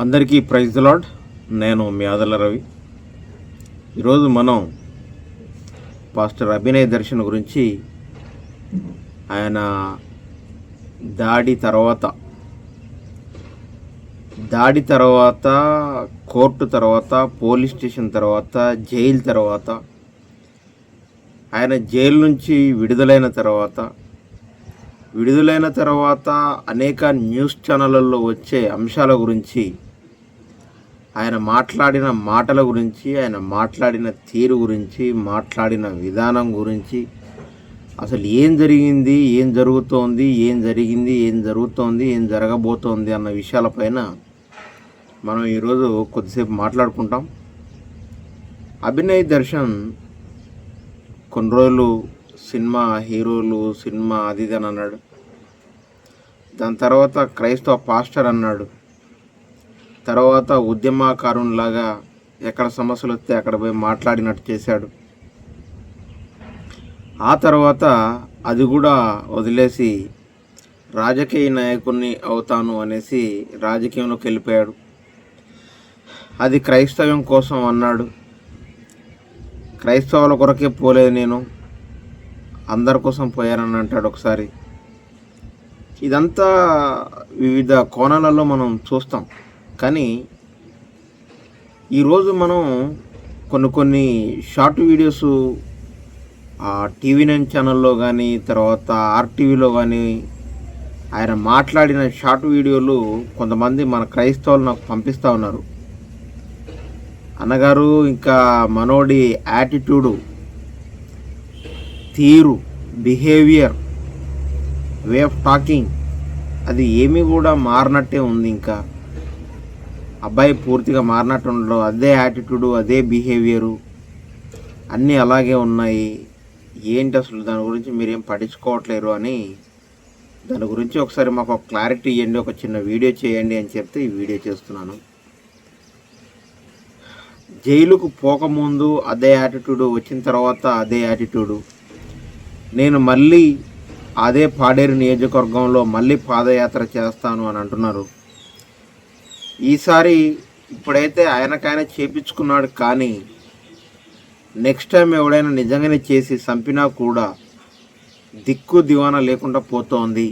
అందరికీ praise the lord. నేను మీ ఆదల రవి. ఈరోజు మనం పాస్టర్ అభినయ్ దర్శన్ గురించి, ఆయన దాడి తర్వాత కోర్టు తర్వాత పోలీస్ స్టేషన్ తర్వాత జైలు తర్వాత ఆయన జైలు నుంచి విడుదలైన తర్వాత అనేక న్యూస్ ఛానళ్ళల్లో వచ్చే అంశాల గురించి, ఆయన మాట్లాడిన మాటల గురించి, ఆయన మాట్లాడిన తీరు గురించి, మాట్లాడిన విధానం గురించి, అసలు ఏం జరిగింది, ఏం జరుగుతోంది, ఏం జరగబోతోంది అన్న విషయాలపైన మనం ఈరోజు కొద్దిసేపు మాట్లాడుకుంటాం. అభినయ్ దర్శన్ కొన్ని రోజులు సినిమా హీరోలు, సినిమా అది అని అన్నాడు. దాని తర్వాత క్రైస్తవ పాస్టర్ అన్నాడు. తర్వాత ఉద్యమకారునిలాగా ఎక్కడ సమస్యలు వస్తే అక్కడ పోయి మాట్లాడినట్టు చేశాడు. ఆ తర్వాత అది కూడా వదిలేసి రాజకీయ నాయకుడిని అవుతాను అనేసి రాజకీయంలోకి వెళ్ళిపోయాడు. అది క్రైస్తవం కోసం అన్నాడు. క్రైస్తవుల కొరకే పోలేదు, నేను అందరి కోసం పోయానని అంటాడు ఒకసారి. ఇదంతా వివిధ కోణాలలో మనం చూస్తాం. కానీ ఈరోజు మనం కొన్ని షార్ట్ వీడియోస్ TV9 ఛానల్లో కానీ, తర్వాత RTV కానీ ఆయన మాట్లాడిన షార్ట్ వీడియోలు కొంతమంది మన క్రైస్తవులు నాకు పంపిస్తూ ఉన్నారు. అన్నగారు, ఇంకా మనోడి యాటిట్యూడు, తీరు, బిహేవియర్, వే ఆఫ్ టాకింగ్ అది ఏమీ కూడా మారినట్టే ఉంది. ఇంకా అబ్బాయి పూర్తిగా మారినట్టు ఉండడు. అదే యాటిట్యూడు, అదే బిహేవియరు అన్నీ అలాగే ఉన్నాయి. ఏంటి అసలు దాని గురించి మీరేం పట్టించుకోవట్లేరు అని, దాని గురించి ఒకసారి మాకు ఒక క్లారిటీ ఇవ్వండి, ఒక చిన్న వీడియో చేయండి అని చెప్తే ఈ వీడియో చేస్తున్నాను. జైలుకు పోకముందు అదే యాటిట్యూడు, వచ్చిన తర్వాత అదే యాటిట్యూడు. నేను మళ్ళీ అదే పాడేరు నియోజకవర్గంలో మళ్ళీ పాదయాత్ర చేస్తాను అని అంటున్నారు. ఈసారి ఇప్పుడైతే ఆయనకైనా చేపించుకున్నాడు, కానీ నెక్స్ట్ టైం ఎవడైనా నిజంగానే చేసి చంపినా కూడా దిక్కు దివానా లేకుండా పోతోంది.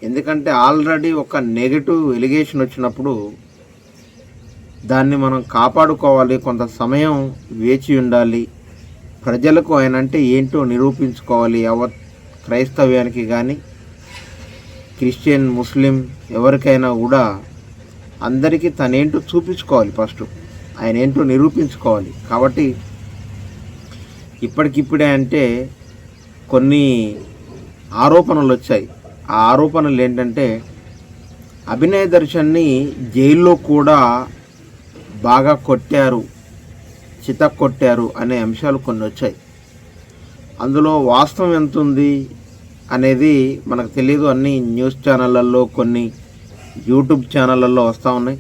ఎందుకంటే ఆల్రెడీ ఒక నెగటివ్ ఎలిగేషన్ వచ్చినప్పుడు దాన్ని మనం కాపాడుకోవాలి, కొంత సమయం వేచి ఉండాలి. ప్రజలకు ఆయన అంటే ఏంటో నిరూపించుకోవాలి. క్రైస్తవ్యానికి కానీ, క్రిస్టియన్, ముస్లిం ఎవరికైనా కూడా అందరికీ తనేంటో చూపించుకోవాలి. ఫస్ట్ ఆయన ఏంటో నిరూపించుకోవాలి. కాబట్టి ఇప్పటికిప్పుడే అంటే కొన్ని ఆరోపణలు వచ్చాయి. ఆ ఆరోపణలు ఏంటంటే అభినయ్ దర్శన్ని జైల్లో కూడా బాగా కొట్టారు, చితక్కొట్టారు అనే అంశాలు కొన్ని వచ్చాయి. అందులో వాస్తవం ఎంత ఉంది అనేది మనకు తెలియదు. అన్ని న్యూస్ ఛానళ్ళల్లో, కొన్ని యూట్యూబ్ ఛానళ్ళల్లో వస్తూ ఉన్నాయి.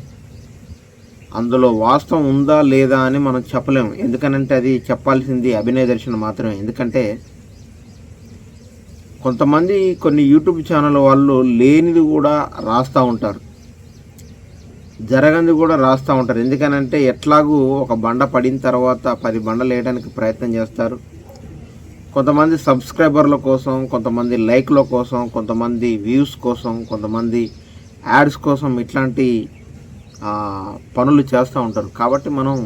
అందులో వాస్తవం ఉందా లేదా అని మనం చెప్పలేము. ఎందుకనంటే అది చెప్పాల్సింది అభినయ్ దర్శన్ మాత్రమే. ఎందుకంటే కొంతమంది కొన్ని యూట్యూబ్ ఛానల్ వాళ్ళు లేనిది కూడా రాస్తూ ఉంటారు, జరగంది కూడా రాస్తూ ఉంటారు. ఎందుకనంటే ఎట్లాగూ ఒక బండ పడిన తర్వాత 10 బండలు వేయడానికి ప్రయత్నం చేస్తారు. కొంతమంది సబ్స్క్రైబర్ల కోసం, కొంతమంది లైక్ల కోసం, కొంతమంది వ్యూస్ కోసం, కొంతమంది యాడ్స్ కోసం ఇట్లాంటి పనులు చేస్తూ ఉంటారు. కాబట్టి మనం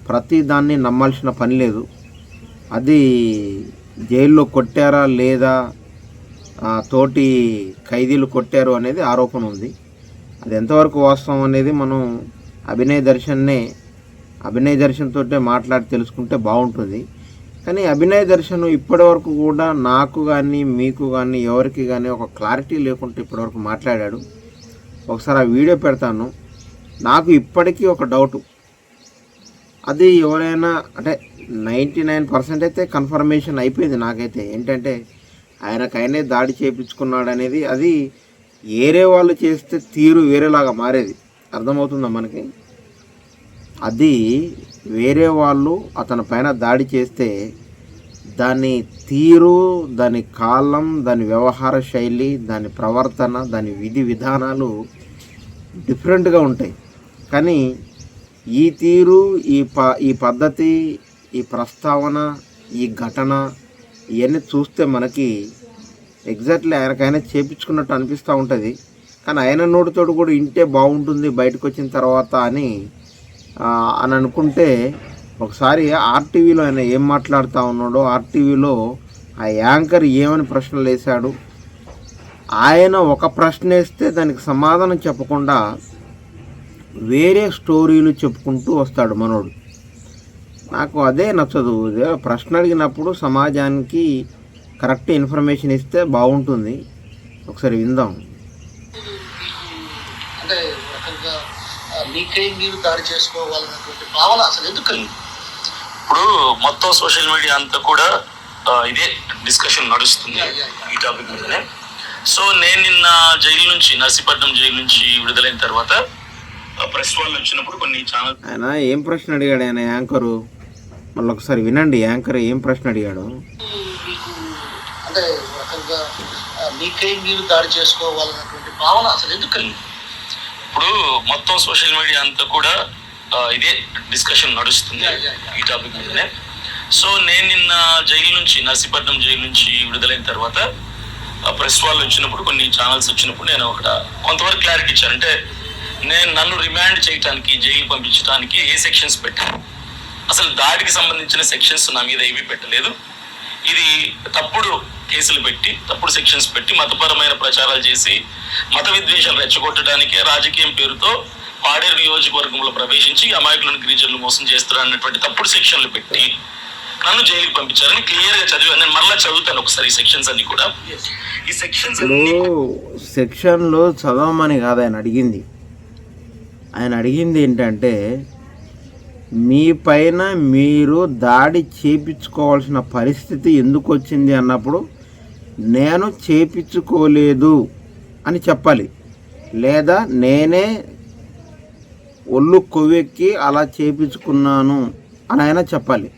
ప్రతి దాన్ని నమ్మాల్సిన పని లేదు. అది జైల్లో కొట్టారా లేదా, తోటి ఖైదీలు కొట్టారు అనేది ఆరోపణ ఉంది. అది ఎంతవరకు వాస్తవం అనేది మనం అభినయ్ దర్శన్ తోటే మాట్లాడి తెలుసుకుంటే బాగుంటుంది. కానీ అభినయ్ దర్శన్ ఇప్పటి వరకు కూడా నాకు కానీ, మీకు కానీ, ఎవరికి కానీ ఒక క్లారిటీ లేకుండా ఇప్పటివరకు మాట్లాడాడు. ఒకసారి ఆ వీడియో పెడతాను. నాకు ఇప్పటికీ ఒక డౌటు, అది ఎవరైనా అంటే 99% అయితే కన్ఫర్మేషన్ అయిపోయింది నాకైతే. ఏంటంటే ఆయనకైనా దాడి చేయించుకున్నాడు అనేది, అది వేరే వాళ్ళు చేస్తే తీరు వేరేలాగా మారేది. అర్థమవుతుందా మనకి? అది వేరే వాళ్ళు అతని పైన దాడి చేస్తే దాని తీరు, దాని కాలం, దాని వ్యవహార శైలి, దాని ప్రవర్తన, దాని విధి విధానాలు డిఫరెంట్గా ఉంటాయి. కానీ ఈ తీరు, ఈ పద్ధతి, ఈ ప్రస్తావన, ఈ ఘటన ఇవన్నీ చూస్తే మనకి ఎగ్జాక్ట్లీ ఆయనకైనా చేపించుకున్నట్టు అనిపిస్తూ ఉంటుంది. కానీ ఆయన నోటితోటి కూడా ఇంటే బాగుంటుంది బయటకు వచ్చిన తర్వాత అని అనుకుంటే, ఒకసారి ఆర్టీవీలో ఆయన ఏం మాట్లాడుతూ ఉన్నాడో, ఆర్టీవీలో ఆ యాంకర్ ఏమని ప్రశ్నలు వేశాడు, ఆయన ఒక ప్రశ్న వేస్తే దానికి సమాధానం చెప్పకుండా వేరే స్టోరీలు చెప్పుకుంటూ వస్తాడు మనోడు. నాకు అదే నచ్చదు. ప్రశ్న అడిగినప్పుడు సమాజానికి కరెక్ట్ ఇన్ఫర్మేషన్ ఇస్తే బాగుంటుంది. ఒకసారి విందాం. అంటే రకంగా మీకై మీరు దాడి చేసుకోవాలన్నటువంటి భావన అసలు ఎందుకు కలిగింది? ఇప్పుడు మొత్తం సోషల్ మీడియా అంతా కూడా ఇదే డిస్కషన్ నడుస్తుంది ఈ టాపిక్ మీదనే. సో నేను నిన్న జైలు నుంచి, నర్సీపట్నం జైలు నుంచి విడుదలైన తర్వాత ప్రెస్ వాళ్ళు వచ్చినప్పుడు కొన్ని ఛానల్ ఆయన ఏం ప్రశ్న అడిగాడు ఆయన యాంకరు, మళ్ళీ ఒకసారి వినండి. యాంకర్ ఏం ప్రశ్న అడిగాడు. మీకు అంటే రకంగా మీకై మీరు దాడి చేసుకోవాలన్నటువంటి భావన అసలు ఎందుకు కలిగింది? ఇప్పుడు మొత్తం సోషల్ మీడియా అంతా కూడా ఇదే డిస్కషన్ నడుస్తుంది ఈ టాపిక్ మీదనే. సో నేను నిన్న జైలు నుంచి, నర్సీపట్నం జైలు నుంచి విడుదలైన తర్వాత ప్రెస్ వాళ్ళు వచ్చినప్పుడు, కొన్ని ఛానల్స్ వచ్చినప్పుడు నేను కొంతవరకు క్లారిటీ ఇచ్చాను. అంటే నన్ను రిమాండ్ చేయడానికి, జైలు పంపించడానికి ఏ సెక్షన్స్ పెట్టాను, అసలు దాడికి సంబంధించిన సెక్షన్స్ నా మీద ఏమీ పెట్టలేదు. ఇది తప్పుడు కేసులు పెట్టి, తప్పుడు సెక్షన్స్ పెట్టి మతపరమైన ప్రచారాలు చేసి మత విద్వేషాలు రెచ్చగొట్టడానికి రాజకీయం పేరుతో పాడేరు నియోజకవర్గంలో ప్రవేశించి అమాయకులను, గిరిజనులు మోసం చేస్తున్నారు అన్నటువంటి తప్పుడు సెక్షన్లు పెట్టి నన్ను జైలుకి పంపించారని క్లియర్గా చదివాను. నేను మళ్ళీ చదువుతాను ఒకసారి ఈ సెక్షన్స్ అన్ని కూడా. ఈ సెక్షన్లో చదవమని కాదు ఆయన అడిగింది. ఆయన అడిగింది ఏంటంటే, మీ పైన మీరు దాడి చేపించుకోవాల్సిన పరిస్థితి ఎందుకు వచ్చింది అన్నప్పుడు నేను చేపించుకోలేదు అని చెప్పాలి, లేదా నేనే ఒళ్ళు కొవ్వెక్కి అలా చేపించుకున్నాను అని ఆయన చెప్పాలి.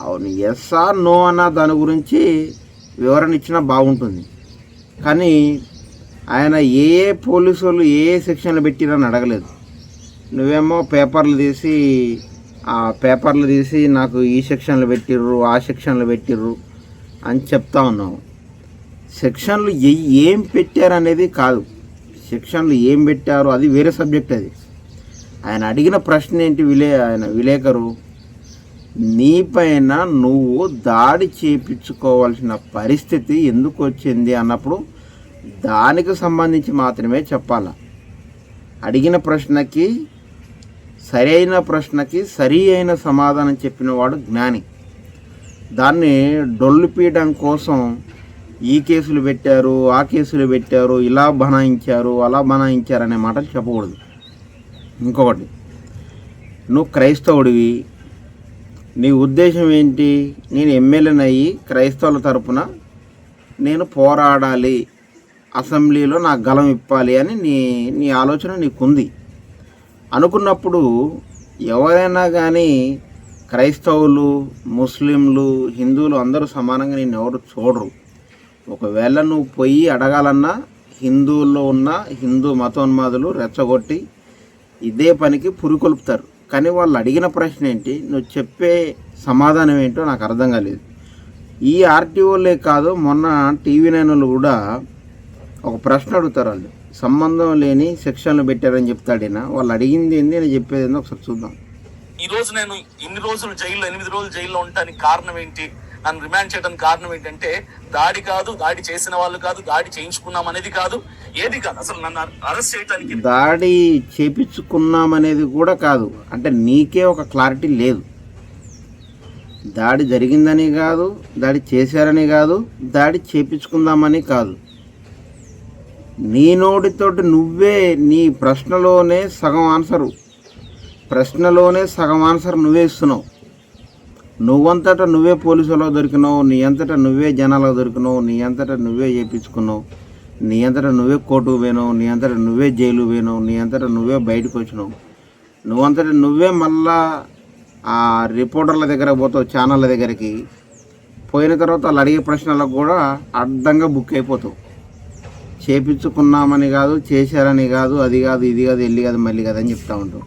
అవును, ఎస్ ఆర్ నో అన్న దాని గురించి వివరణ ఇచ్చినా బాగుంటుంది. కానీ ఆయన ఏ పోలీసు వాళ్ళు ఏ సెక్షన్లు పెట్టిరని అడగలేదు. నువ్వేమో పేపర్లు తీసి నాకు ఈ సెక్షన్లు పెట్టిర్రు, ఆ సెక్షన్లు పెట్టిర్రు అని చెప్తా ఉన్నావు. సెక్షన్లు ఏం పెట్టారనేది కాదు, సెక్షన్లు ఏం పెట్టారు అది వేరే సబ్జెక్ట్. అది ఆయన అడిగిన ప్రశ్న ఏంటి, ఆయన విలేకరు నీపైన నువ్వు దాడి చేయించుకోవాల్సిన పరిస్థితి ఎందుకు వచ్చింది అన్నప్పుడు దానికి సంబంధించి మాత్రమే చెప్పాలా. అడిగిన ప్రశ్నకి, సరైన ప్రశ్నకి సరి అయిన సమాధానం చెప్పినవాడు జ్ఞాని. దాన్ని డొల్లు పీయడం కోసం ఈ కేసులు పెట్టారు, ఆ కేసులు పెట్టారు, ఇలా బనాయించారు, అలా బనాయించారు అనే మాటలు చెప్పకూడదు. ఇంకొకటి, నువ్వు క్రైస్తవుడివి, నీ ఉద్దేశం ఏంటి? నేను ఎమ్మెల్యేనయ్యి క్రైస్తవుల తరపున నేను పోరాడాలి, అసెంబ్లీలో నా గలం ఇప్పాలి అని నీ ఆలోచన నీకుంది అనుకున్నప్పుడు, ఎవరైనా కానీ క్రైస్తవులు, ముస్లింలు, హిందువులు అందరూ సమానంగా నేను ఎవరు చూడరు. ఒకవేళ నువ్వు పోయి అడగాలన్నా హిందువుల్లో ఉన్న హిందూ మతోన్మాదులు రెచ్చగొట్టి ఇదే పనికి పురికొల్పుతారు. కానీ వాళ్ళు అడిగిన ప్రశ్న ఏంటి, నువ్వు చెప్పే సమాధానం ఏంటో నాకు అర్థం కాలేదు. ఈ ఆర్టీఓలే కాదు, మొన్న TV9 వాళ్ళు కూడా ఒక ప్రశ్న అడుగుతారు. వాళ్ళు సంబంధం లేని సెక్షన్లు పెట్టారని చెప్తాడైనా, వాళ్ళు అడిగింది ఏంది అని చెప్పేది ఏందో ఒకసారి చూద్దాం. ఈ రోజు నేను ఇన్ని రోజులు జైల్లో, 8 రోజులు జైల్లో ఉండడానికి కారణం ఏంటి, నన్ను రిమాండ్ చేయడానికి కారణం ఏంటంటే దాడి కాదు, దాడి చేసిన వాళ్ళు కాదు, దాడి చేయించుకున్నాం అనేది కాదు, ఏది కాదు. అసలు నన్ను అరెస్ట్ చేయడానికి దాడి చేపించుకున్నామనేది కూడా కాదు. అంటే నీకే ఒక క్లారిటీ లేదు. దాడి జరిగిందని కాదు, దాడి చేశారని కాదు, దాడి చేపించుకుందామని కాదు. నీ నోటితోటి నువ్వే నీ ప్రశ్నలోనే సగం ఆన్సర్ నువ్వే ఇస్తున్నావు. నువ్వంతటా నువ్వే పోలీసులో దొరికినావు, నీ అంతటా నువ్వే జనాలకు దొరికినావు, నీ అంతటా నువ్వే చేయించుకున్నావు, నీ అంతటా నువ్వే కోర్టుకు పోయినావు, నీ అంతటా నువ్వే జైలు పోయినావు, నీ అంతటా నువ్వే బయటకు వచ్చినావు, నువ్వంతటా నువ్వే మళ్ళా ఆ రిపోర్టర్ల దగ్గర పోతావు, ఛానళ్ళ దగ్గరికి పోయిన తర్వాత వాళ్ళు అడిగే ప్రశ్నలకు కూడా అడ్డంగా బుక్ అయిపోతావు. చేపించుకున్నామని కాదు, చేశారని కాదు, అది కాదు, ఇది కాదు, వెళ్ళి కాదు, మళ్ళీ కాదు అని చెప్తా ఉంటాం.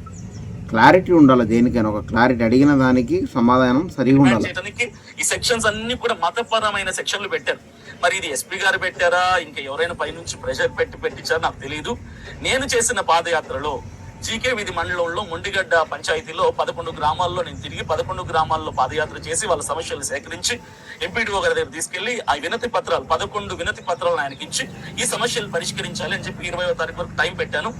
క్లారిటీ ఉండాలి దేనికైనా. ఒక క్లారిటీ అడిగిన దానికి సమాధానం సరిగా ఉండాలి. ఈ సెక్షన్స్ అన్ని కూడా మతపరమైన సెక్షన్లు పెట్టారు. మరి ఇది ఎస్పీ గారు పెట్టారా, ఇంకా ఎవరైనా పైనుంచి ప్రెషర్ పెట్టించారా నాకు తెలియదు. నేను చేసిన పాదయాత్రలో జీకే వీధి మండలంలో మొండిగడ్డ పంచాయతీలో 11 గ్రామాల్లో నేను తిరిగి 11 గ్రామాల్లో పాదయాత్ర చేసి వాళ్ళ సమస్యలు సేకరించి ఎంపీడీఓ గారి దగ్గర తీసుకెళ్లి ఆ వినతి పత్రాలు 11 వినతి పత్రాలను ఆయనకి ఇచ్చి ఈ సమస్యలు పరిష్కరించాలి అని చెప్పి 20వ తారీఖు వరకు టైం పెట్టాను.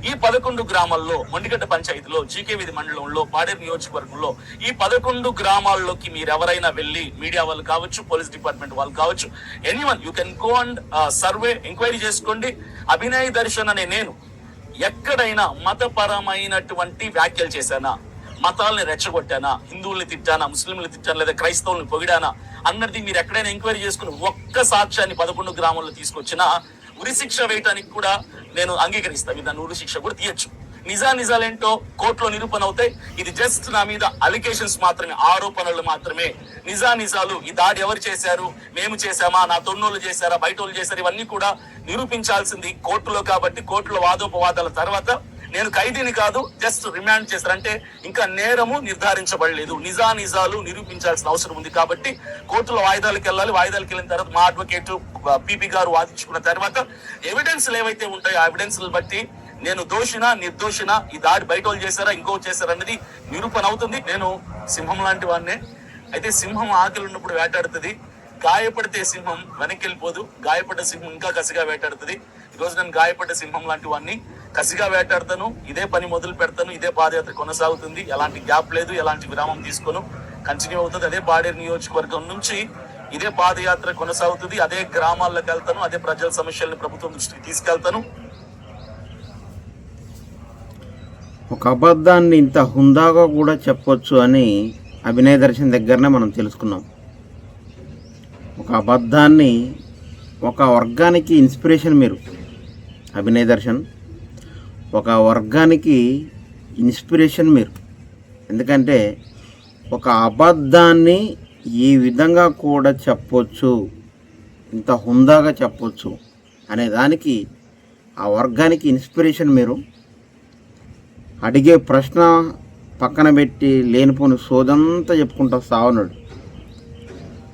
ఈ 11 గ్రామాల్లో మొండిగడ్డ పంచాయతీలో జీకే వీధి మండలంలో పాడేరు నియోజకవర్గంలో ఈ 11 గ్రామాల్లోకి మీరు ఎవరైనా వెళ్ళి, మీడియా వాళ్ళు కావచ్చు, పోలీస్ డిపార్ట్మెంట్ వాళ్ళు కావచ్చు, anyone you can go and survey enquiry చేసుకోండి. అభినయ్ దర్శన్ అనే నేను ఎక్కడైనా మతపరమైనటువంటి వ్యాఖ్యలు చేశానా, మతాలని రెచ్చగొట్టానా, హిందువుల్ని తిట్టానా, ముస్లింలు తిట్టానా, లేదా క్రైస్తవుల్ని పొగిడానా అన్నది మీరు ఎక్కడైనా ఎంక్వైరీ చేసుకుని ఒక్క సాక్ష్యాన్ని 11 గ్రామాల్లో తీసుకొచ్చినా ఉరి శిక్ష వేయటానికి కూడా నేను అంగీకరిస్తాను. మీరు దాన్ని ఉరి శిక్ష కూడా తీయచ్చు. నిజాలేంటో కోర్టులో నిరూపణ అవుతాయి. ఇది జస్ట్ నా మీద అలిగేషన్స్ మాత్రమే, ఆరోపణలు మాత్రమే. నిజాలు ఈ దాడి ఎవరు చేశారు, మేము చేశామా, నా తొన్నోళ్ళు చేశారా, బయట వాళ్ళు చేశారు, ఇవన్నీ కూడా నిరూపించాల్సింది కోర్టులో. కాబట్టి కోర్టులో వాదోపవాదాల తర్వాత నేను ఖైదీని కాదు, జస్ట్ రిమాండ్ చేశారంటే ఇంకా నేరము నిర్ధారించబడలేదు. నిజాలు నిరూపించాల్సిన అవసరం ఉంది. కాబట్టి కోర్టులో వాయిదాలకు వెళ్ళాలి. వాయిదాలకు వెళ్ళిన తర్వాత మా అడ్వకేట్ పీపీ గారు వాదించుకున్న తర్వాత ఎవిడెన్స్లు ఏవైతే ఉంటాయో ఆ ఎవిడెన్స్లు బట్టి నేను దోషినా నిర్దోషినా, ఈ దాడి బయట వాళ్ళు చేశారా ఇంకో చేశారా అన్నది నిరూపణ అవుతుంది. నేను సింహం లాంటి వాడినే. అయితే సింహం ఆకలి ఉన్నప్పుడు వేటాడుతుంది, గాయపడితే సింహం వెనక్కి వెళ్ళిపోదు, గాయపడ్డ సింహం ఇంకా కసిగా వేటాడుతుంది. ఈరోజు నేను గాయపడ్డ సింహం లాంటి వాడిని, కసిగా వేటాడతాను, ఇదే పని మొదలు పెడతాను, ఇదే పాదయాత్ర కొనసాగుతుంది. ఎలాంటి గ్యాప్ లేదు, ఎలాంటి విరామం తీసుకోను, కంటిన్యూ అవుతుంది. అదే పాడేరు నియోజకవర్గం నుంచి ఇదే పాదయాత్ర కొనసాగుతుంది. అదే గ్రామాల్లోకి వెళ్తాను, అదే ప్రజల సమస్యల్ని ప్రభుత్వం దృష్టికి తీసుకెళ్తాను. ఒక అబద్ధాన్ని ఇంత హుందాగా కూడా చెప్పొచ్చు అని అభినయ్ దర్శన్ దగ్గరనే మనం తెలుసుకున్నాం. ఒక అబద్ధాన్ని, ఒక వర్గానికి ఇన్స్పిరేషన్ మీరు అభినయ్ దర్శన్, ఒక వర్గానికి ఇన్స్పిరేషన్ మీరు. ఎందుకంటే ఒక అబద్ధాన్ని ఈ విధంగా కూడా చెప్పొచ్చు, ఇంత హుందాగా చెప్పొచ్చు అనే దానికి ఆ వర్గానికి ఇన్స్పిరేషన్ మీరు. అడిగే ప్రశ్న పక్కన పెట్టి లేనిపోని సోదంతా చెప్పుకుంటా సావనాడు.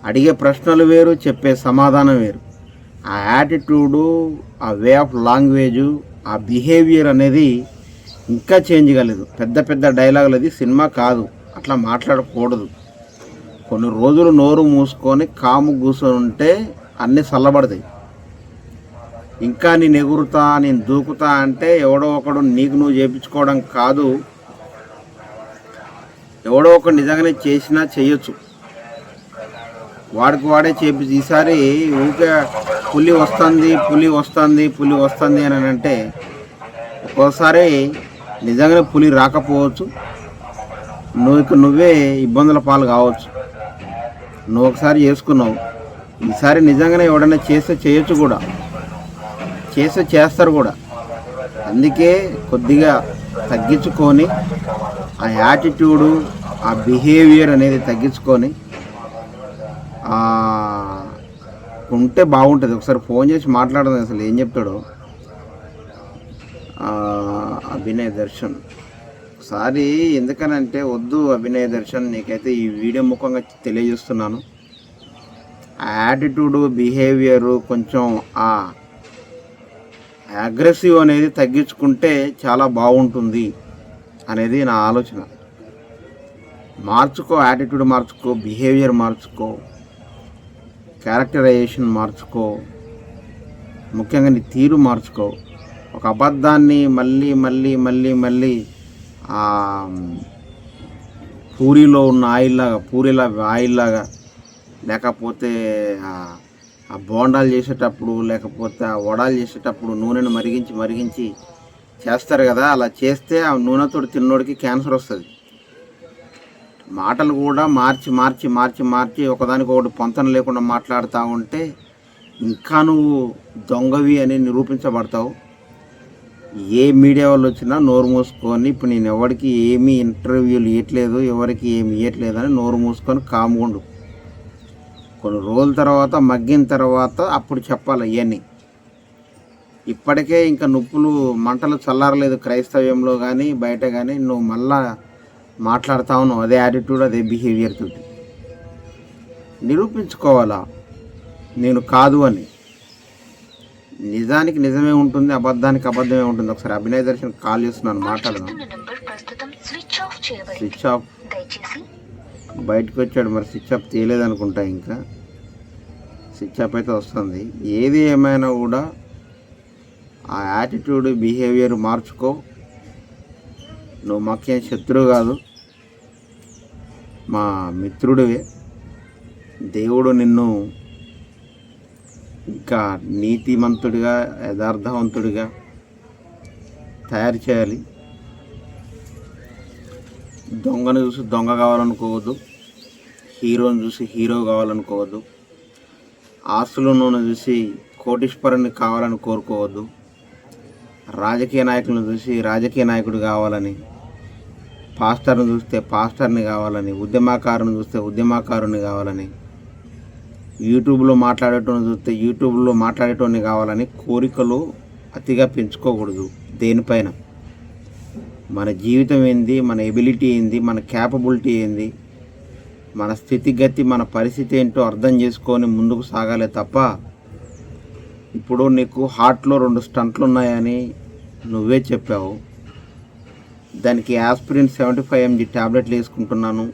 అడిగే ప్రశ్నలు వేరు, చెప్పే సమాధానం వేరు. ఆ యాటిట్యూడు, ఆ వే ఆఫ్ లాంగ్వేజు, ఆ బిహేవియర్ అనేది ఇంకా చేంజ్ కాలేదు. పెద్ద డైలాగులు, అది సినిమా కాదు, అట్లా మాట్లాడకూడదు. కొన్ని రోజులు నోరు మూసుకొని కాము కూర్చొని ఉంటే అన్నీ చల్లబడతాయి. ఇంకా నేను ఎగురుతా, నేను దూకుతా అంటే ఎవడో ఒకడు నీకు నువ్వు చేయించుకోవడం కాదు, ఎవడో ఒకడు నిజంగానే చేసినా చేయొచ్చు, వాడికి వాడే చేపించి. ఈసారి ఊరికే పులి వస్తుంది అని అంటే ఒక్కోసారి నిజంగానే పులి రాకపోవచ్చు, నువ్వే ఇబ్బందుల పాలు కావచ్చు. నువ్వు ఒకసారి చేసుకున్నావు, ఈసారి నిజంగానే ఎవడన్నా చేస్తే చేయొచ్చు కూడా, చేస్తారు కూడా. అందుకే కొద్దిగా తగ్గించుకొని ఆ యాటిట్యూడు, ఆ బిహేవియర్ అనేది తగ్గించుకొని ఉంటే బాగుంటుంది. ఒకసారి ఫోన్ చేసి మాట్లాడదాం అసలు ఏం చెప్తాడో అభినయ్ దర్శన్. ఒకసారి ఎందుకనంటే వద్దు అభినయ్ దర్శన్, నీకైతే ఈ వీడియో ముఖంగా తెలియజేస్తున్నాను. ఆ యాటిట్యూడు, బిహేవియరు, కొంచెం ఆ అగ్రెసివ్ అనేది తగ్గించుకుంటే చాలా బాగుంటుంది అనేది నా ఆలోచన. మార్చుకో, యాటిట్యూడ్ మార్చుకో, బిహేవియర్ మార్చుకో, క్యారెక్టరైజేషన్ మార్చుకో, ముఖ్యంగా నీ తీరు మార్చుకో. ఒక అబద్ధాన్ని మళ్ళీ పూరిలో ఉన్న ఆయిల్లాగా లేకపోతే ఆ బోండాలు చేసేటప్పుడు, లేకపోతే ఆ వడాలు చేసేటప్పుడు నూనెను మరిగించి చేస్తారు కదా, అలా చేస్తే ఆ నూనెతో తిన్నోడికి క్యాన్సర్ వస్తుంది. మాటలు కూడా మార్చి ఒకదానికొకటి పొంతన లేకుండా మాట్లాడుతూ ఉంటే ఇంకా నువ్వు దొంగవి అని నిరూపించబడతావు. ఏ మీడియా వాళ్ళు వచ్చినా నోరు మూసుకొని, ఇప్పుడు నేను ఎవరికి ఏమీ ఇంటర్వ్యూలు ఇవ్వట్లేదు, ఎవరికి ఏమి ఇవ్వట్లేదు అని నోరు మూసుకొని కాముకుండు. కొన్ని రోజుల తర్వాత, మగ్గిన తర్వాత అప్పుడు చెప్పాలి. ఇవన్నీ ఇప్పటికే ఇంకా నొప్పులు మంటలు చల్లారలేదు క్రైస్తవ్యంలో కానీ బయట కానీ, నువ్వు మళ్ళా మాట్లాడుతా ఉన్నావు అదే యాటిట్యూడ్ అదే బిహేవియర్ తోటి. నిరూపించుకోవాలా నేను కాదు అని. నిజానికి నిజమే ఉంటుంది, అబద్ధానికి అబద్ధమే ఉంటుంది. ఒకసారి అభినయ్ దర్శన్ కాల్ చేస్తున్నాను, మాట్లాడదాం. స్విచ్ ఆఫ్ బయటకు వచ్చాడు, మరి స్విచ్ ఆఫ్ తీయలేదనుకుంటా. ఇంకా స్విచ్ ఆఫ్ అయితే వస్తుంది. ఏది ఏమైనా కూడా ఆ యాటిట్యూడ్ బిహేవియర్ మార్చుకో. నువ్వు మాకేం శత్రువు కాదు, మా మిత్రుడివే. దేవుడు నిన్ను ఇంకా నీతిమంతుడిగా యథార్థవంతుడిగా తయారు చేయాలి. దొంగను చూసి దొంగ కావాలనుకోవద్దు, హీరోని చూసి హీరో కావాలనుకోవద్దు, ఆస్తులను చూసి కోటీశ్వరుని కావాలని కోరుకోవద్దు, రాజకీయ నాయకులను చూసి రాజకీయ నాయకుడు కావాలని, పాస్టర్ని చూస్తే పాస్టర్ని కావాలని, ఉద్యమకారుని చూస్తే ఉద్యమకారుని కావాలని, యూట్యూబ్లో మాట్లాడేటోని చూస్తే యూట్యూబ్లో మాట్లాడేటోని కావాలని కోరికలు అతిగా పెంచుకోకూడదు. దేనిపైన మన జీవితం ఏంది, మన ఎబిలిటీ ఏంది, మన క్యాపబిలిటీ ఏంది, మన స్థితిగతి, మన పరిస్థితి ఏంటో అర్థం చేసుకొని ముందుకు సాగాలే తప్ప, ఇప్పుడు నీకు హార్ట్లో 2 స్టంట్లు ఉన్నాయని నువ్వే చెప్పావు. దానికి ఆస్పిరిన్ 75 mg ట్యాబ్లెట్లు వేసుకుంటున్నాను,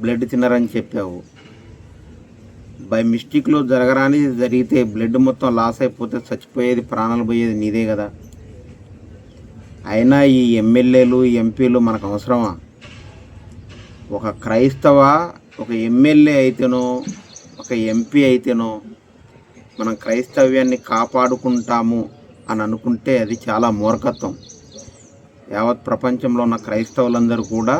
బ్లడ్ తినరని చెప్పావు. బై మిస్టేక్లో జరగరాని జరిగితే బ్లడ్ మొత్తం లాస్ అయిపోతే చచ్చిపోయేది, ప్రాణాలు పోయేది నీదే కదా. అయినా ఈ ఎమ్మెల్యేలు ఎంపీలు మనకు అవసరమా? ఒక క్రైస్తవ ఒక ఎమ్మెల్యే అయితేనో ఒక ఎంపీ అయితేనో మనం క్రైస్తవ్యాన్ని కాపాడుకుంటాము అని అనుకుంటే అది చాలా మూర్ఖత్వం. యావత్ ప్రపంచంలో ఉన్న క్రైస్తవులందరూ కూడా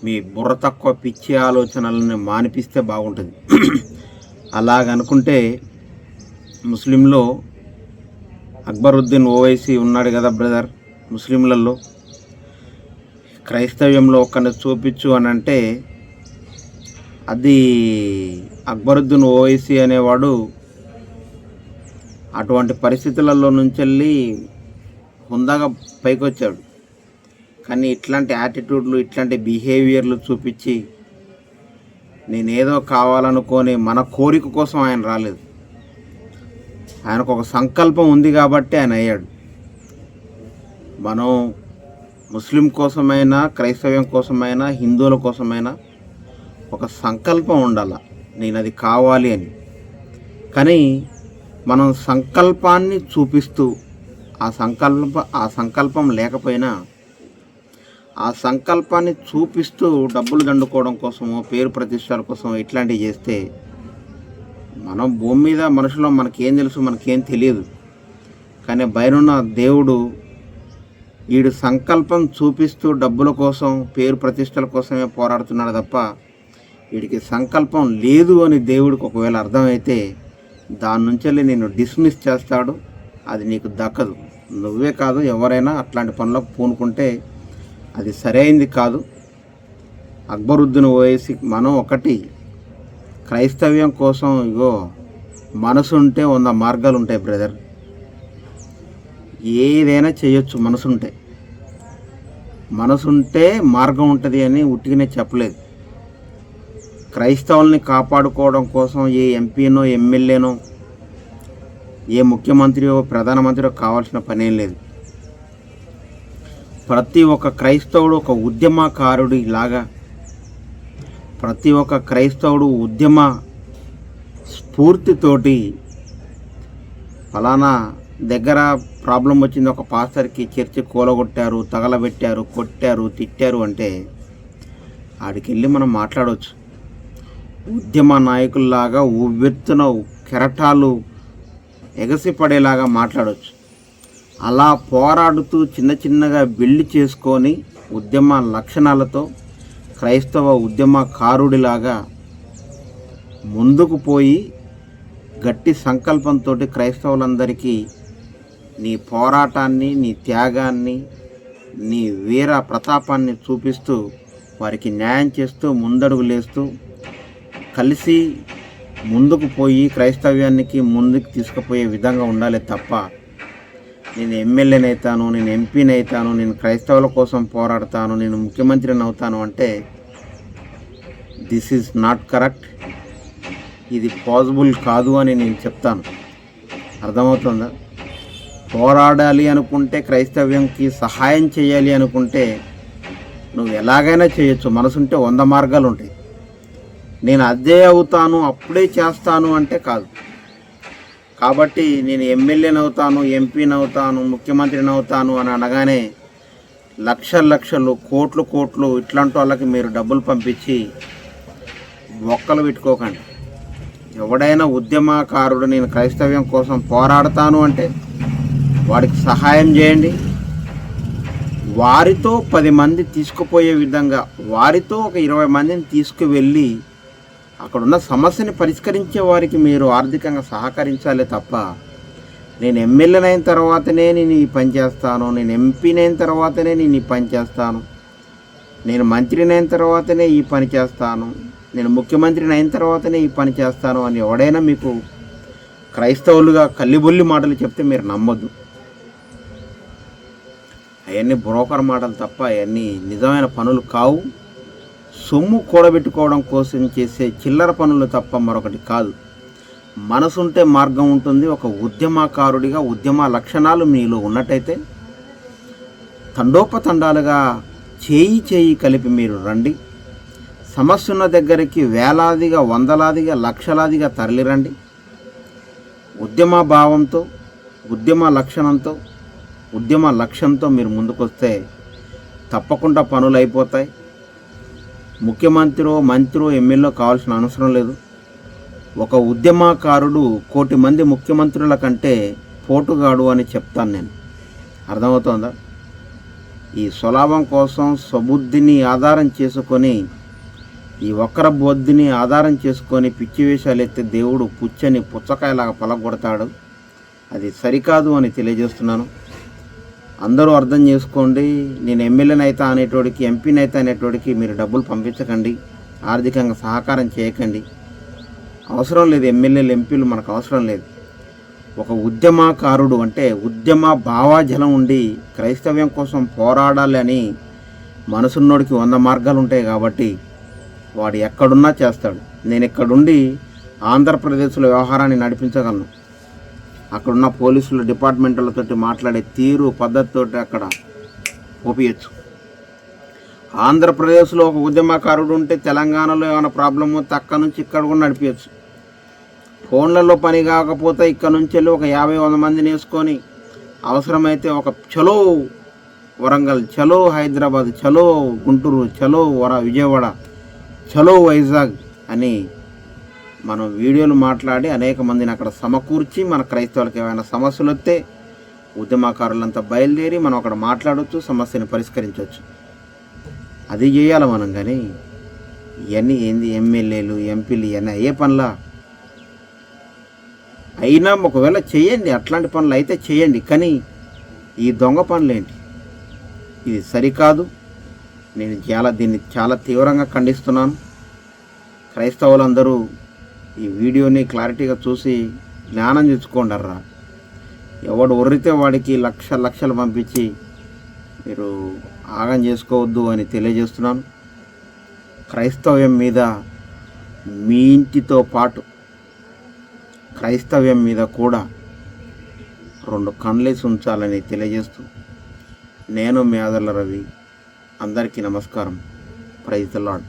మీ బుర్ర తక్కువ పిచ్చి ఆలోచనలను మానిపిస్తే బాగుంటుంది. అలాగనుకుంటే ముస్లింలో అక్బరుద్దీన్ ఓవైసీ ఉన్నాడు కదా బ్రదర్. ముస్లింలలో క్రైస్తవ్యంలో ఒక్కరిని చూపించు అని అంటే అది అక్బరుద్దీన్ ఓవైసీ అనేవాడు అటువంటి పరిస్థితులలో నుంచి వెళ్ళి హుందాగా పైకి వచ్చాడు. కానీ ఇట్లాంటి యాటిట్యూడ్లు ఇట్లాంటి బిహేవియర్లు చూపించి నేనేదో కావాలనుకొని మన కోరిక కోసం ఆయన రాలేదు. ఆయనకు ఒక సంకల్పం ఉంది కాబట్టి ఆయన అయ్యాడు. మనం ముస్లిం కోసమైనా క్రైస్తవ్యం కోసమైనా హిందువుల కోసమైనా ఒక సంకల్పం ఉండాలి, నేను అది కావాలి అని. కానీ మనం సంకల్పాన్ని చూపిస్తూ ఆ సంకల్పం లేకపోయినా ఆ సంకల్పాన్ని చూపిస్తూ డబ్బులు దండుకోవడం కోసమో పేరు ప్రతిష్టల కోసమో ఇట్లాంటివి చేస్తే మనం భూమి మీద మనుషులు మనకేం తెలుసు, మనకేం తెలియదు. కానీ బయలున్న దేవుడు వీడు సంకల్పం చూపిస్తూ డబ్బుల కోసం పేరు ప్రతిష్టల కోసమే పోరాడుతున్నాడు తప్ప వీడికి సంకల్పం లేదు అని దేవుడికి ఒకవేళ అర్థమైతే దాని నుంచి నేను డిస్మిస్ చేస్తాడు. అది నీకు దక్కదు. నువ్వే కాదు ఎవరైనా అట్లాంటి పనులకు పూనుకుంటే అది సరైంది కాదు. అక్బరుద్దీన్ ఓవైసీ మనం ఒకటి క్రైస్తవ్యం కోసం ఇగో మనసు ఉంటే 100 మార్గాలు ఉంటాయి బ్రదర్. ఏదైనా చేయొచ్చు మనసుంటే మార్గం ఉంటుంది అని ఉట్టిగానే చెప్పలేదు. క్రైస్తవుల్ని కాపాడుకోవడం కోసం ఏ ఎంపీనో ఎమ్మెల్యేనో ఏ ముఖ్యమంత్రియో ప్రధానమంత్రియో కావాల్సిన పనేం లేదు. ప్రతి ఒక్క క్రైస్తవుడు ఒక ఉద్యమకారుడి లాగా, ప్రతి ఒక్క క్రైస్తవుడు ఉద్యమ స్ఫూర్తితోటి ఫలానా దగ్గర ప్రాబ్లం వచ్చింది, ఒక పాస్టర్కి చర్చి కూలగొట్టారు, తగలబెట్టారు, కొట్టారు, తిట్టారు అంటే ఆడికి వెళ్ళి మనం మాట్లాడవచ్చు. ఉద్యమ నాయకుల్లాగా ఉవ్వెత్తున కెరటాలు ఎగసిపడేలాగా మాట్లాడవచ్చు. అలా పోరాడుతూ చిన్నగా బిల్డ్ చేసుకొని ఉద్యమ లక్షణాలతో క్రైస్తవ ఉద్యమకారుడిలాగా ముందుకు పోయి గట్టి సంకల్పంతో క్రైస్తవులందరికీ నీ పోరాటాన్ని, నీ త్యాగాన్ని, నీ వీర ప్రతాపాన్ని చూపిస్తూ వారికి న్యాయం చేస్తూ ముందడుగులేస్తూ కలిసి ముందుకు పోయి క్రైస్తవ్యానికి ముందుకు తీసుకుపోయే విధంగా ఉండాలి తప్ప నేను ఎమ్మెల్యేని అవుతాను, నేను ఎంపీని అవుతాను, నేను క్రైస్తవుల కోసం పోరాడతాను, నేను ముఖ్యమంత్రిని అవుతాను అంటే దిస్ ఈజ్ నాట్ కరెక్ట్. ఇది పాసిబుల్ కాదు అని నేను చెప్తాను. అర్థమవుతుందా? పోరాడాలి అనుకుంటే, క్రైస్తవ్యంకి సహాయం చేయాలి అనుకుంటే నువ్వు ఎలాగైనా చేయొచ్చు. మనసుంటే 100 మార్గాలు ఉంటాయి. నేను అదే అవుతాను, అప్పుడే చేస్తాను అంటే కాదు. కాబట్టి నేను ఎమ్మెల్యేని అవుతాను, ఎంపీని అవుతాను, ముఖ్యమంత్రిని అవుతాను అని అనగానే లక్షలు కోట్లు ఇట్లాంటి వాళ్ళకి మీరు డబ్బులు పంపించి బొక్కలు పెట్టుకోకండి. ఎవడైనా ఉద్యమకారుడు నేను క్రైస్తవ్యం కోసం పోరాడతాను అంటే వాడికి సహాయం చేయండి. వారితో 10 మంది తీసుకుపోయే విధంగా, వారితో ఒక 20 మందిని తీసుకువెళ్ళి అక్కడున్న సమస్యని పరిష్కరించే వారికి మీరు ఆర్థికంగా సహకరించాలి తప్ప నేను ఎమ్మెల్యేని అయిన తర్వాతనే నేను ఈ పని చేస్తాను, నేను ఎంపీని అయిన తర్వాతనే నేను ఈ పని చేస్తాను, నేను మంత్రిని అయిన తర్వాతనే ఈ పని చేస్తాను, నేను ముఖ్యమంత్రిని అయిన తర్వాతనే ఈ పని చేస్తాను అని ఎవడైనా మీకు క్రైస్తవులుగా కల్లిబొల్లి మాటలు చెప్తే మీరు నమ్మొద్దు. అవన్నీ బ్రోకర్ మాటలు తప్ప అవన్నీ నిజమైన పనులు కావు. సొమ్ము కూడబెట్టుకోవడం కోసం చేసే చిల్లర పనులు తప్ప మరొకటి కాదు. మనసుంటే మార్గం ఉంటుంది. ఒక ఉద్యమకారుడిగా ఉద్యమ లక్షణాలు మీలో ఉన్నట్టయితే తండోపతండాలుగా చేయి కలిపి మీరు రండి. సమస్య ఉన్న దగ్గరికి వేలాదిగా, వందలాదిగా, లక్షలాదిగా తరలిరండి. ఉద్యమ భావంతో, ఉద్యమ లక్షణంతో, ఉద్యమ లక్ష్యంతో మీరు ముందుకొస్తే తప్పకుండా పనులు అయిపోతాయి. ముఖ్యమంత్రి, మంత్రి, ఎమ్మెల్యే కావాల్సిన అవసరం లేదు. ఒక ఉద్యమకారుడు 1,000,000 మంది ముఖ్యమంత్రుల కంటే పోటుగాడు అని చెప్తాను నేను. అర్థమవుతుందా? ఈ స్వలాభం కోసం స్వబుద్ధిని ఆధారం చేసుకొని, ఈ వక్ర బుద్ధిని ఆధారం చేసుకొని పిచ్చి వేషాలు ఎత్తే దేవుడు పుచ్చని పుచ్చకాయలాగా పలగొడతాడు. అది సరికాదు అని తెలియజేస్తున్నాను. అందరూ అర్థం చేసుకోండి. నేను ఎమ్మెల్యేని అవుతా అనేటోడికి, ఎంపీని అవుతా అనేటోడికి మీరు డబ్బులు పంపించకండి, ఆర్థికంగా సహకారం చేయకండి. అవసరం లేదు. ఎమ్మెల్యేలు, ఎంపీలు మనకు అవసరం లేదు. ఒక ఉద్యమకారుడు అంటే ఉద్యమ భావాజలం ఉండి క్రైస్తవ్యం కోసం పోరాడాలి అని మనసున్నోడికి 100 మార్గాలు ఉంటాయి. కాబట్టి వాడు ఎక్కడున్నా చేస్తాడు. నేను ఇక్కడుండి ఆంధ్రప్రదేశ్లో వ్యవహారాన్ని నడిపించగలను. అక్కడున్న పోలీసులు డిపార్ట్మెంట్లతో మాట్లాడే తీరు, పద్ధతితోటి అక్కడ ఒప్పించచ్చు. ఆంధ్రప్రదేశ్లో ఒక ఉద్యమకారుడు ఉంటే తెలంగాణలో ఏమైనా ప్రాబ్లమ్ వస్తే అక్కడ నుంచి ఇక్కడ కూడా నడిపించచ్చు. ఫోన్లలో పని కాకపోతే ఇక్కడ నుంచి వెళ్ళి ఒక 50-100 మందిని వేసుకొని అవసరమైతే ఒక చలో వరంగల్, చలో హైదరాబాద్, చలో గుంటూరు, చలో విజయవాడ, చలో వైజాగ్ అని మనం వీడియోలు మాట్లాడి అనేక మందిని అక్కడ సమకూర్చి మన క్రైస్తవులకు ఏమైనా సమస్యలు వస్తే ఉద్యమకారులంతా బయలుదేరి మనం అక్కడ మాట్లాడవచ్చు, సమస్యను పరిష్కరించవచ్చు. అది చేయాలి మనం. కానీ ఇవన్నీ ఏంది ఎమ్మెల్యేలు, ఎంపీలు ఇవన్నీ అయ్యే పనులా? అయినా ఒకవేళ చేయండి, అట్లాంటి పనులు అయితే చేయండి. కానీ ఈ దొంగ పనులు ఏంటి? ఇది సరికాదు. నేను దీన్ని చాలా తీవ్రంగా ఖండిస్తున్నాను. క్రైస్తవులందరూ ఈ వీడియోని క్లారిటీగా చూసి జ్ఞానం తెచ్చుకోండర్రా. ఎవడు ఒర్రితే వాడికి లక్షలు పంపించి మీరు ఆగం చేసుకోవద్దు అని తెలియజేస్తున్నాను. క్రైస్తవ్యం మీద మీ ఇంటితో పాటు క్రైస్తవ్యం మీద కూడా 2 కన్నులేసి ఉంచాలని తెలియజేస్తూ నేను మీ ఆదర్ల రవి. అందరికీ నమస్కారం. Praise the lord.